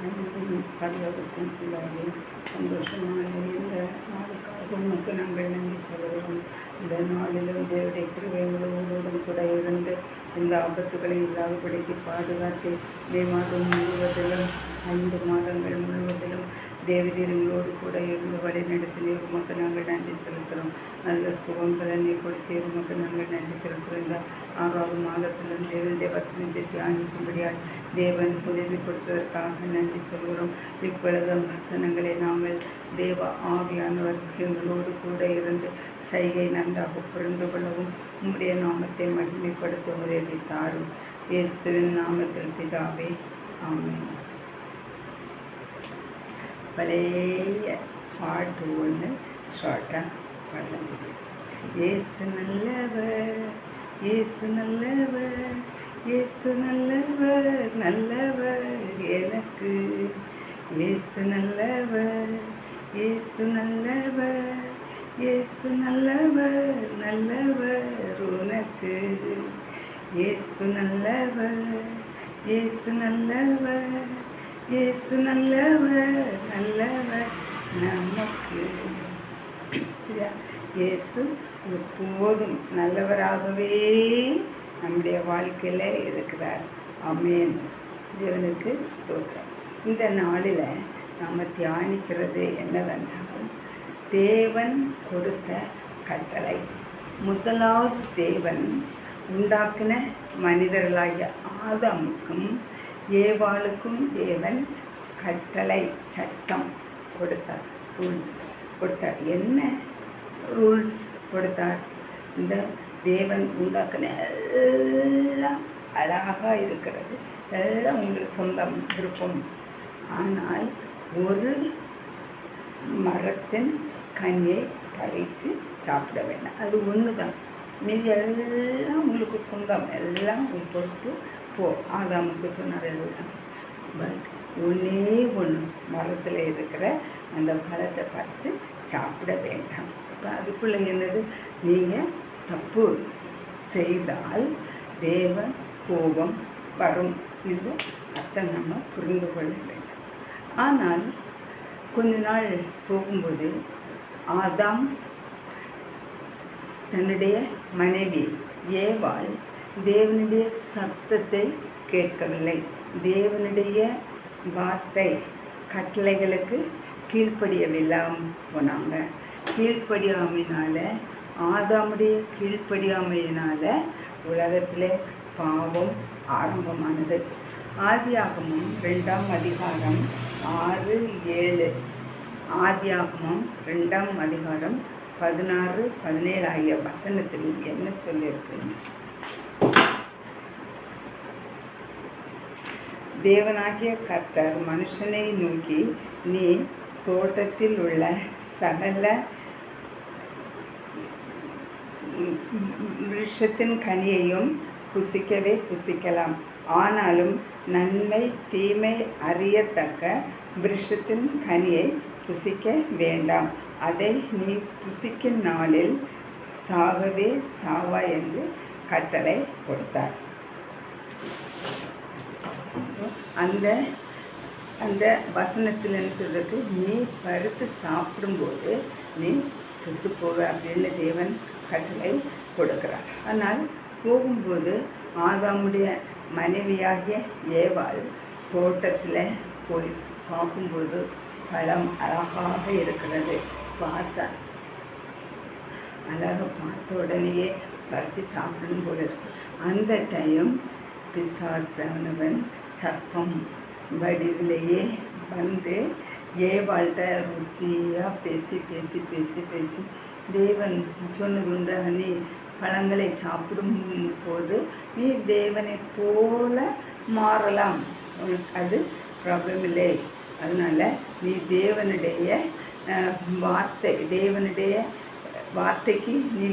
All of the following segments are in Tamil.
அன்பின் பரலோகத்தின் பிதாவே, சந்தோஷமான இந்த நாளுக்காக உமக்கு நாங்கள் நன்றி சொல்கிறோம். இந்த நாளிலும் தேவடைய கிருபை எங்களோடும் கூட இருந்து இந்த ஆபத்துகளை இல்லாதபடிக்கு பாதுகாத்து மே மாதம் முழுவதிலும் 5 மாதங்கள் முழுவதிலும் தேவதீரங்களோடு கூட இருந்து வழி நடத்தினீர். உமக்கு நாங்கள் நன்றி செலுத்துகிறோம். நல்ல சுகம் பலனை கொடுத்தீர். உமக்கு நாங்கள் நன்றி செலுத்துகிறோம். இந்த 6வது மாதத்திலும் தேவனுடைய வசனத்தை தியானிக்கும்படியால் தேவன் உதவி கொடுத்ததற்காக நன்றி சொல்கிறோம். இப்பொழுது வசனங்களை நாங்கள் தேவ ஆவியானவர் எங்களோடு கூட இருந்து சைகை நன்றாக புரிந்து கொள்ளவும் உம்முடைய நாமத்தை மகிமைப்படுத்த உதவி தாரும். இயேசுவின் நாமத்தில் பிதாவே, ஆமென். பழைய பாட்டு ஒன்று ஷார்ட்டாக பாடலாம். சரி. ஏசு நல்லவர், ஏசு நல்லவர், ஏசு நல்லவர், நல்லவர் எனக்கு. ஏசு நல்லவர், ஏசு நல்லவர், ஏசு நல்லவர், நல்லவர் உனக்கு. ஏசு நல்லவர், ஏசு நல்லவர், ஏசு நல்லவர், நல்லவர் நமக்கு. சரியா? இயேசு எப்போதும் நல்லவராகவே நம்முடைய வாழ்க்கையில் இருக்கிறார். ஆமென். தேவனுக்கு ஸ்தோத்திரம். இந்த நாளில் நாம் தியானிக்கிறது என்னவென்றால், தேவன் கொடுத்த கட்டளை. முதலாவது தேவன் உண்டாக்கின மனிதர்களாகிய ஆதாமுக்கும் ஏவாளுக்கும் தேவன் கட்டளை, சட்டம் கொடுத்தார், ரூல்ஸ் கொடுத்தார். என்ன ரூல்ஸ் கொடுத்தார்? இந்த தேவன் உண்டாக்கின எல்லாம் அழகாக இருக்கிறது, எல்லாம் உங்களுக்கு சொந்தம் விருப்பம். ஆனால் ஒரு மரத்தின் கனியை பறித்து சாப்பிட வேண்டாம். அது ஒன்று தான். மீதி எல்லாம் உங்களுக்கு சொந்தம், எல்லாம் போட்டு போ. ஆதாமுக்கு சொன்னார் எல்லாம். பட் ஒன்றே ஒன்று, மரத்தில் இருக்கிற அந்த பழத்தை பார்த்து சாப்பிட வேண்டாம். அப்போ அதுக்குள்ளே என்னது? நீங்கள் தப்பு செய்தால் தேவ கோபம் வரும் என்று அர்த்தம் நம்ம புரிந்து கொள்ள வேண்டும். ஆனால் கொஞ்ச நாள் போகும்போது ஆதாம் தன்னுடைய மனைவி ஏவாள் தேவனுடைய சத்தத்தை கேட்கவில்லை. தேவனுடைய வார்த்தை கட்டளைகளுக்கு கீழ்ப்படியவில்லாமல் போனாங்க. கீழ்ப்படியாமையினால, ஆதாமுடைய கீழ்ப்படியாமையினால உலகத்தில் பாவம் ஆரம்பமானது. ஆதியாகமம் 2ஆம் அதிகாரம் 6, 7. ஆதியாகமம் 2ஆம் அதிகாரம் 16, 17 ஆகிய வசனத்தில் என்ன சொல்லியிருக்கு? தேவனாகிய கர்த்தர் மனுஷனை நோக்கி, நீ தோட்டத்தில் உள்ள சகல விருட்சத்தின் கனியையும் புசிக்கவே புசிக்கலாம். ஆனாலும் நன்மை தீமை அறியத்தக்க விருட்சத்தின் கனியை புசிக்க வேண்டாம். அதை நீ புசிக்கும் நாளில் சாகவே சாவா என்று கட்டளை கொடுத்தார். அந்த வசனத்தில் என்ன சொல்றதுக்கு? நீ பருத்து சாப்பிடும்போது நீ செத்து போக அப்படின்னு தேவன் கட்டளை கொடுக்கிறார். ஆனால் போகும்போது ஆதாமுடைய மனைவியாகிய ஏவாள் தோட்டத்தில் போய் பார்க்கும்போது பழம் அழகாக இருக்கிறது. பார்த்தார். அழகாக பார்த்த உடனேயே பறித்து சாப்பிடணும் போல இருக்கு. அந்த டைம் பிசாசானவன் சர்ப்பம் வடிவிலேயே வந்து ஏவாள்கிட்ட ருசியாக பேசி பேசி பேசி பேசி தேவன் சொன்னதுண்டு, நீ பழங்களை சாப்பிடும் போது நீ தேவனை போல மாறலாம், உனக்கு அது ப்ராப்ளம் இல்லை. அதனால் நீ தேவனுடைய வார்த்தைக்கு நீ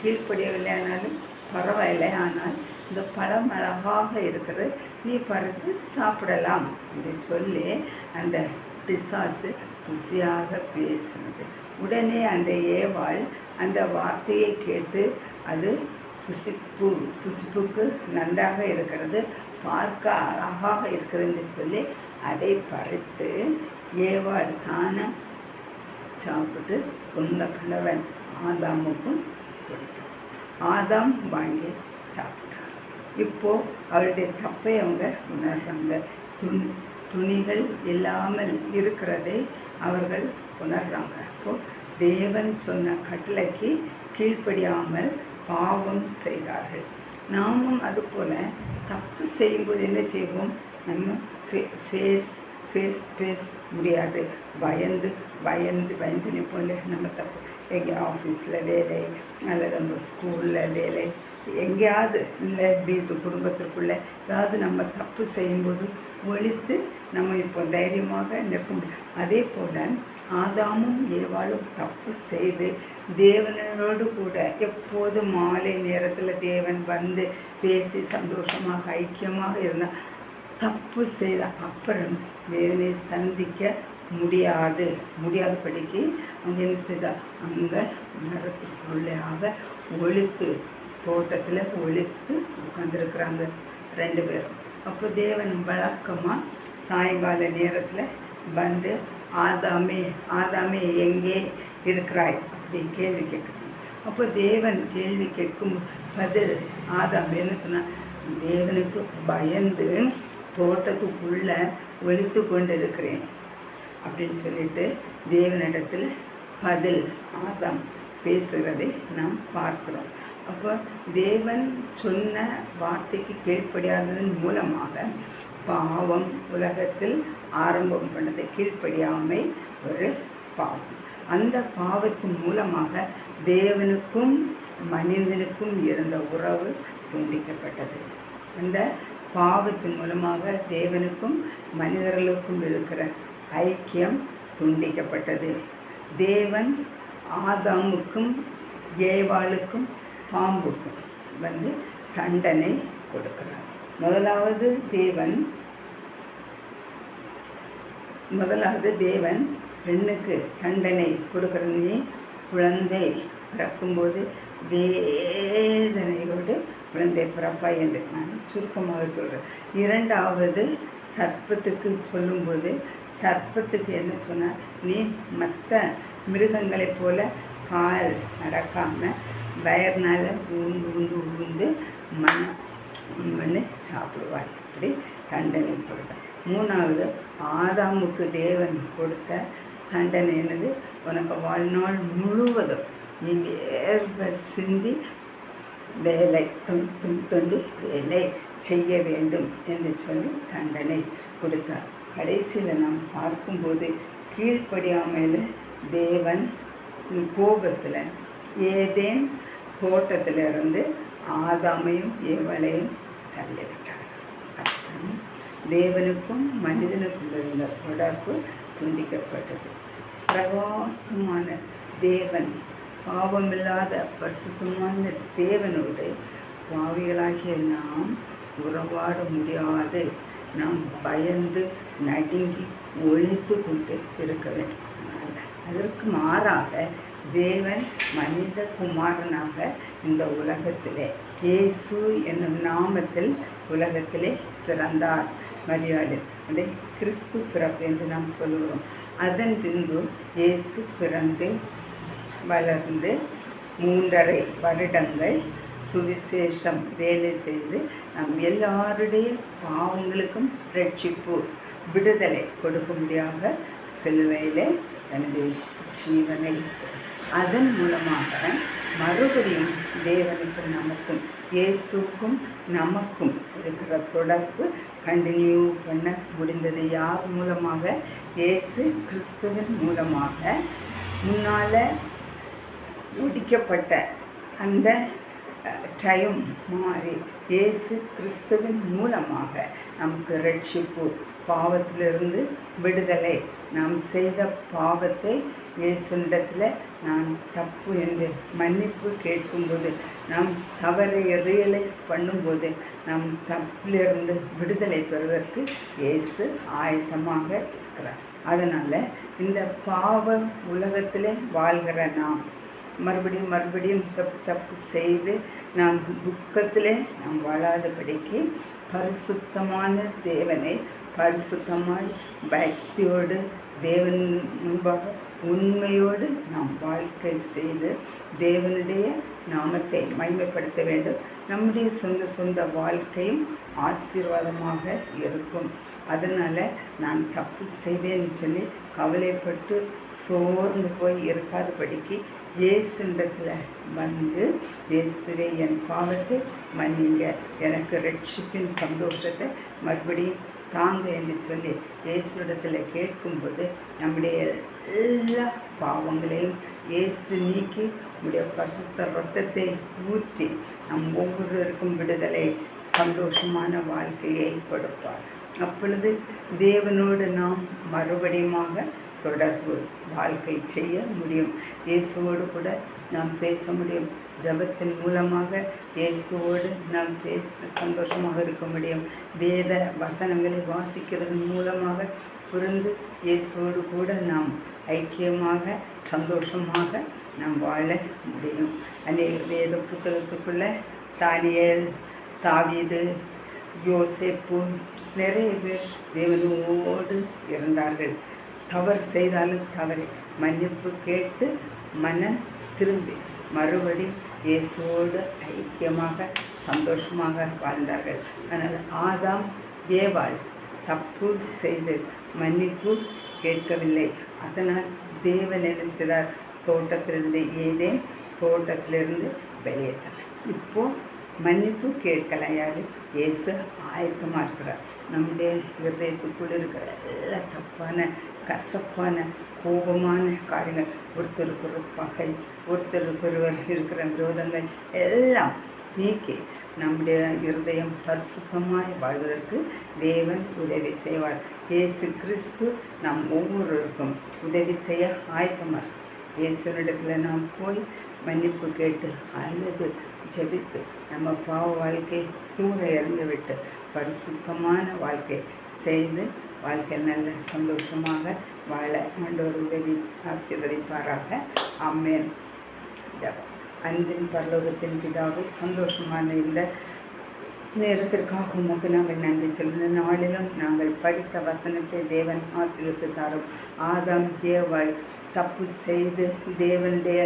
கீழ்ப்படியவில்லையானாலும் பரவாயில்லை. ஆனால் இந்த பழம் அழகாக இருக்கிறது, நீ பறித்து சாப்பிடலாம் என்று சொல்லி அந்த பிசாசு ருசியாக பேசினது. உடனே அந்த ஏவாள் அந்த வார்த்தையை கேட்டு, அது புசிப்புக்கு நன்றாக இருக்கிறது, பார்க்க அழகாக இருக்குதுன்னு சொல்லி அதை பறித்து ஏவாள் தானே சாப்பிட்டு சொந்த கணவன் ஆதாமுக்கும் கொடுத்தார். ஆதாம் வாங்கி சாப்பிட்டார். இப்போது அவளுடைய தப்பை அவங்க உணர்றாங்க. துணிகள் இல்லாமல் இருக்கிறதை அவர்கள் உணர்றாங்க. அப்போது தேவன் சொன்ன கட்டளைக்கு கீழ்ப்படியாமல் பாவம் செய்தார்கள். நாமும் அதுபோல் தப்பு செய்யும்போது என்ன செய்வோம்? நம்ம ஃபேஸ் முடியாது. பயந்து நிற்போம்ல. நம்ம தப்பு எங்கே ஆஃபீஸில் வேலை அல்லது நம்ம ஸ்கூலில் வேலை எங்கேயாவது இல்லை வீட்டு குடும்பத்திற்குள்ளே ஏதாவது நம்ம தப்பு செய்யும்போது ஒழித்து நம்ம இப்போ தைரியமாக நிற்க முடியும். அதே போல் ஆதாமும் ஏவாளும் தப்பு செய்து தேவனோடு கூட எப்போது மாலை நேரத்தில் தேவன் வந்து பேசி சந்தோஷமாக ஐக்கியமாக இருந்தால் தப்பு செய்த அப்புறம் தேவனை சந்திக்க முடியாதபடிக்கு அவங்க என்ன செய்தால் அங்கே மரத்துக்குள்ளையாக ஒழித்து தோட்டத்தில் ஒழித்து உட்காந்துருக்குறாங்க 2 பேரும். அப்போ தேவன் வழக்கமாக சாயங்கால நேரத்தில் வந்து ஆதாமே எங்கே இருக்கிறாய் அப்படி கேள்வி கேட்குறாங்க. அப்போ தேவன் கேள்வி கேட்கும் பதில் ஆதாம் என்ன சொன்னால், தேவனுக்கு பயந்து தோட்டத்துக்குள்ளே ஒழித்து கொண்டு இருக்கிறேன் அப்படின்னு சொல்லிட்டு தேவனிடத்தில் பதில் ஆதாம் பேசுகிறதை நாம் பார்க்கிறோம். அப்போ தேவன் சொன்ன வார்த்தைக்கு கீழ்ப்படியாததன் மூலமாக பாவம் உலகத்தில் ஆரம்பம் பண்ணது. கீழ்ப்படியாமை ஒரு பாவம். அந்த பாவத்தின் மூலமாக தேவனுக்கும் மனிதனுக்கும் இருந்த உறவு துண்டிக்கப்பட்டது. அந்த பாவத்தின் மூலமாக தேவனுக்கும் மனிதர்களுக்கும் இருக்கிற ஐக்கியம் துண்டிக்கப்பட்டது. தேவன் ஆதாமுக்கும் ஏவாளுக்கும் பாம்புக்கும் வந்து தண்டனை கொடுக்கிறார். முதலாவது தேவன் பெண்ணுக்கு தண்டனை கொடுக்குறனே, குழந்தை பிறக்கும்போது வேதனையோடு குழந்தை பிறப்பா என்று நான் சுருக்கமாக சொல்கிறேன். 2வது சர்ப்பத்துக்கு சொல்லும்போது சர்ப்பத்துக்கு என்ன சொன்னால், நீ மற்ற மிருகங்களைப் போல கால் நடக்காமல் வயர்னால் ஊந்து மண்ணு சாப்பிடுவாய் அப்படி தண்டனை கொடுத்த. 3வது ஆதாமுக்கு தேவன் கொடுத்த தண்டனை என்னது? உனக்கு வாழ்நாள் முழுவதும் நீ வேர்வை சிந்தி வேலை தொண்டு வேலை செய்ய வேண்டும் என்று சொல்லி தண்டனை கொடுத்தார். கடைசியில் நாம் பார்க்கும்போது கீழ்ப்படியாமையில் தேவன் கோபத்தில் ஏதேன் தோட்டத்திலிருந்து ஆதாமையும் ஏவாளையும் தள்ளிவிட்டார். தேவனுக்கும் மனிதனுக்கும் இருந்த தொடர்பு துண்டிக்கப்பட்டது. பிரகாசமான தேவன், பாவமில்லாத பரிசுத்தமான தேவனோடு பாவிகளாகிய நாம் உறவாட முடியாது. நாம் பயந்து நடுங்கி ஒழித்து கொண்டு இருக்க வேண்டும். ஆனால் அதற்கு மாறாக தேவன் மனித குமாரனாக இந்த உலகத்திலே இயேசு என்னும் நாமத்தில் உலகத்திலே பிறந்தார். மரியாதை அதை கிறிஸ்து பிறப்பு என்று நாம் சொல்லுகிறோம். அதன் பின்பு இயேசு பிறந்து வளர்ந்து 3.5 வருடங்கள் சுவிசேஷம் வேலை செய்து நம் எல்லாருடைய பாவங்களுக்கும் ரட்சிப்பு விடுதலை கொடுக்கும்படியாக சிலுவையிலே தன்னுடைய ஜீவனை அதன் மூலமாக மறுபடியும் தேவனுக்கும் நமக்கும் இயேசுக்கும் நமக்கும் இருக்கிற தொடர்பு கண்டினியூ பண்ண முடிந்தது. யார் மூலமாக? இயேசு கிறிஸ்துவின் மூலமாக. முன்னால் முடிக்கப்பட்ட அந்த டைம் மாறி இயேசு கிறிஸ்துவின் மூலமாக நமக்கு ரட்சிப்பு, பாவத்திலிருந்து விடுதலை. நாம் செய்த பாவத்தை இயேசுவிடத்தில் நான் தப்பு என்று மன்னிப்பு கேட்கும்போது, நாம் தவறை ரியலைஸ் பண்ணும்போது, நம் தப்பிலிருந்து விடுதலை பெறுவதற்கு இயேசு ஆயத்தமாக இருக்கிறார். அதனால் இந்த பாவ உலகத்திலே வாழ்கிற நாம் மறுபடியும் தப்பு செய்து நாம் துக்கத்திலே நாம் வாழாதபடிக்கு பரிசுத்தமான தேவனை பரிசுத்தமாய் பக்தியோடு தேவன் முன்பாக உண்மையோடு நாம் வாழ்க்கை செய்து தேவனுடைய நாமத்தை மகிமைப்படுத்த வேண்டும். நம்முடைய சொந்த வாழ்க்கையும் ஆசீர்வாதமாக இருக்கும். அதனால் நான் தப்பு செய்தேன்னு சொல்லி கவலைப்பட்டு சோர்ந்து போய் இருக்காதபடிக்கு இயேசுண்டத்தில் வந்து, இயேசுவே என் பாவத்தை மன்னிங்க, எனக்கு ரட்சிப்பின் சந்தோஷத்தை மறுபடியும் தாங்க என்று சொல்லி இயேசுடத்தில் கேட்கும்போது நம்முடைய எல்லா பாவங்களையும் இயேசு நீக்கி நம்முடைய பரிசுத்த இரத்தத்தை ஊற்றி நம் ஒவ்வொருவருக்கும் விடுதலை, சந்தோஷமான வாழ்க்கையை கொடுப்பார். அப்பொழுது தேவனோடு நாம் மறுபடியுமாக தொடர்பு வாழ்க்கை செய்ய முடியும். இயேசுவோடு கூட நாம் பேச முடியும். ஜபத்தின் மூலமாக இயேசுவோடு நாம் பேச சந்தோஷமாக இருக்க முடியும். வேத வசனங்களை வாசிக்கிறதன் மூலமாக புரிந்து இயேசுவோடு கூட நாம் ஐக்கியமாக சந்தோஷமாக நாம் வாழ முடியும். அநேக வேத புத்தகத்துக்குள்ளே தானியேல், தாவீது, யோசேப்பு நிறைய பேர் தேவனோடு இருந்தார்கள். தவறு செய்தாலும் தவறை மன்னிப்பு கேட்டு மனம் திரும்பி மறுபடி இயேசுவோடு ஐக்கியமாக சந்தோஷமாக வாழ்ந்தார்கள். அதனால் ஆதாம் ஏவாள் தப்பு செய்து மன்னிப்பு கேட்கவில்லை. அதனால் தேவன் என்ன செய்தார்? தோட்டத்திலிருந்து ஏதேன் தோட்டத்திலிருந்து வெளியேற்றார். இப்போது மன்னிப்பு கேட்கலாம். யார்? இயேசு ஆயத்தமாக இருக்கிறார். நம்முடைய இருதயத்துக்குள் இருக்கிற எல்லா தப்பான, கசப்பான, கோபமான காரியங்கள், ஒருத்தருக்கு பகை, ஒருத்தருக்கொருவர் இருக்கிற விரோதங்கள் எல்லாம் நீக்கி நம்முடைய இருதயம் பரிசுத்தமாய் வாழ்வதற்கு தேவன் உதவி செய்வார். இயேசு கிறிஸ்து நாம் ஒவ்வொருவருக்கும் உதவி செய்ய ஆயத்தமாக. இயேசுனிடத்தில் நாம் போய் மன்னிப்பு கேட்டு அழுது ஜெபித்து நம்ம பாவ வாழ்க்கை தூர இறந்து விட்டு பரிசுத்தமான வாழ்க்கை செய்து வாழ்க்கையில் நல்ல சந்தோஷமாக வாழ ஆண்டவர் உதவி ஆசீர்வதிப்பாராக. ஆமென். ஜெபம். அன்பின் பரலோகத்தின் பிதாவை, சந்தோஷமான இந்த நேரத்திற்காக உமக்கு நாங்கள் நன்றி சொல்லுந்த நாளிலும் நாங்கள் படித்த வசனத்தை தேவன் ஆசீர்வதித்து தாரும். ஆதாம் ஏவாள் தப்பு செய்து தேவனுடைய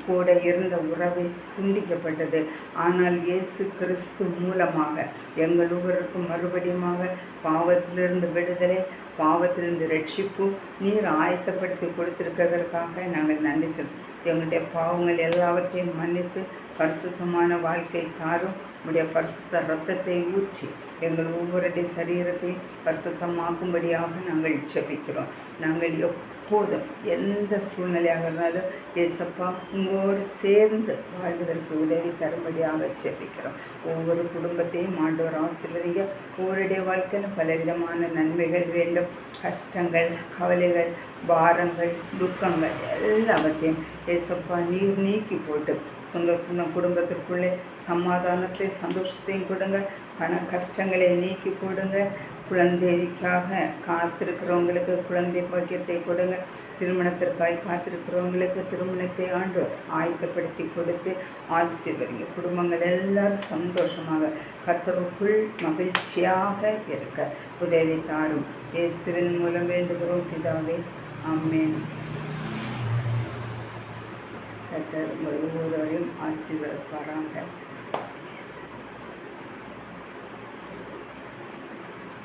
கூட இருந்த உறவை துண்டிக்கப்பட்டது. ஆனால் இயேசு கிறிஸ்து மூலமாக எங்கள் ஒவ்வொருக்கும் மறுபடியுமாக பாவத்திலிருந்து விடுதலை, பாவத்திலிருந்து ரட்சிப்பு நீர் ஆயத்தப்படுத்தி கொடுத்திருக்கிறதற்காக நாங்கள் நன்றி சொல்லுவோம். எங்களுடைய பாவங்கள் எல்லாவற்றையும் மன்னித்து பரிசுத்தமான வாழ்க்கை தாரும். உடைய பரிசுத்த இரத்தத்தை ஊற்றி எங்கள் ஒவ்வொருடைய சரீரத்தையும் பரிசுத்தமாக்கும்படியாக நாங்கள் ஜெபிக்கிறோம். நாங்கள் எப்போதும் எந்த சூழ்நிலையாக இருந்தாலும் ஏசப்பா உங்களோடு சேர்ந்து வாழ்வதற்கு உதவி தரும்படியாக ஜெபிக்கிறோம். ஒவ்வொரு குடும்பத்தையும் ஆண்டவர் ஆசீர்வதிங்க. ஒவ்வொருடைய வாழ்க்கையிலும் பலவிதமான நன்மைகள் வேண்டும். கஷ்டங்கள், கவலைகள், பாரங்கள், துக்கங்கள் எல்லாவற்றையும் ஏசப்பா நீர் நீக்கி போட்டு சொந்த குடும்பத்திற்குள்ளே சமாதானத்தை, சந்தோஷத்தையும் கொடுங்க. பண கஷ்டங்களை நீக்கி போடுங்க. குழந்தைக்காக காத்திருக்கிறவங்களுக்கு குழந்தை பாக்கியத்தை கொடுங்க. திருமணத்திற்காக காத்திருக்கிறவங்களுக்கு திருமணத்தை ஆண்டவர் ஆயத்தப்படுத்தி கொடுத்து ஆசீர்வதிங்க. குடும்பங்கள் எல்லாரும் சந்தோஷமாக கர்த்தருக்குள் மகிழ்ச்சியாக இருக்க உதவி தாரும். இயேசுவின் மூலம் வேண்டுகிறோம் பிதாவே. ஆமென். கர்த்தர் ஒவ்வொருவரையும் ஆசீர்வதிப்பாராக.